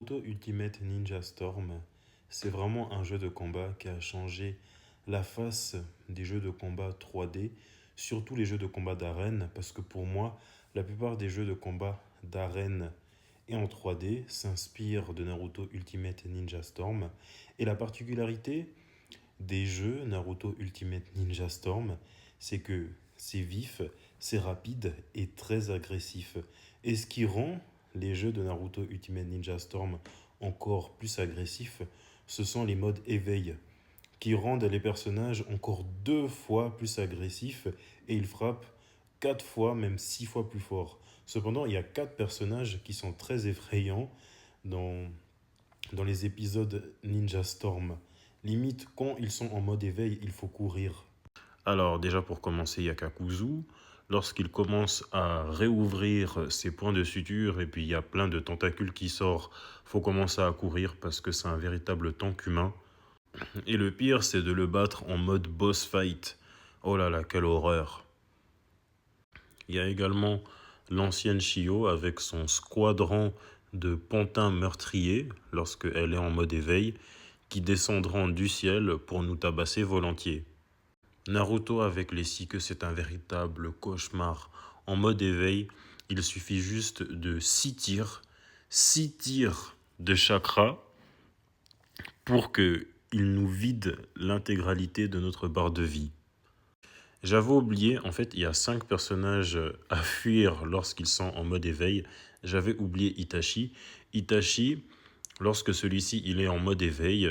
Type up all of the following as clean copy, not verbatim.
Naruto Ultimate Ninja Storm, c'est vraiment un jeu de combat qui a changé la face des jeux de combat 3D, surtout les jeux de combat d'arène, parce que pour moi, la plupart des jeux de combat d'arène et en 3D s'inspirent de Naruto Ultimate Ninja Storm. Et la particularité des jeux Naruto Ultimate Ninja Storm, c'est que c'est vif, c'est rapide et très agressif. Et ce qui rend les jeux de Naruto Ultimate Ninja Storm encore plus agressifs, ce sont les modes éveil, qui rendent les personnages encore 2 fois plus agressifs et ils frappent 4 fois, même 6 fois plus fort. Cependant, il y a 4 personnages qui sont très effrayants dans, dans les épisodes Ninja Storm. Limite, quand ils sont en mode éveil, il faut courir. Alors déjà pour commencer, il y a Kakuzu. Lorsqu'il commence à réouvrir ses points de suture et puis il y a plein de tentacules qui sortent, faut commencer à courir parce que c'est un véritable tank humain. Et le pire, c'est de le battre en mode boss fight. Oh là là, quelle horreur. Il y a également l'ancienne Shio avec son squadron de pantins meurtriers lorsqu'elle est en mode éveil, qui descendront du ciel pour nous tabasser volontiers. Naruto avec les Psyche, c'est un véritable cauchemar. En mode éveil, il suffit juste de 6 tirs de chakra pour qu'il nous vide l'intégralité de notre barre de vie. J'avais oublié, en fait, il y a 5 personnages à fuir lorsqu'ils sont en mode éveil. J'avais oublié Itachi. Itachi, lorsque celui-ci il est en mode éveil,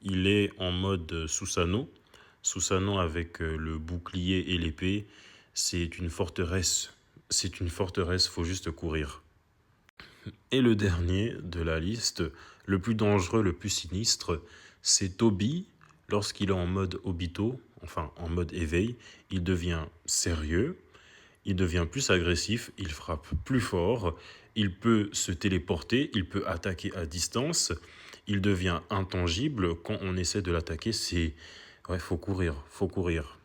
il est en mode Susanoo. Susanoo avec le bouclier et l'épée, c'est une forteresse. C'est une forteresse, faut juste courir. Et le dernier de la liste, le plus dangereux, le plus sinistre, c'est Toby. Lorsqu'il est en mode Obito, enfin en mode éveil, il devient sérieux, il devient plus agressif, il frappe plus fort, il peut se téléporter, il peut attaquer à distance, il devient intangible. Quand on essaie de l'attaquer, c'est... Ouais, faut courir, faut courir.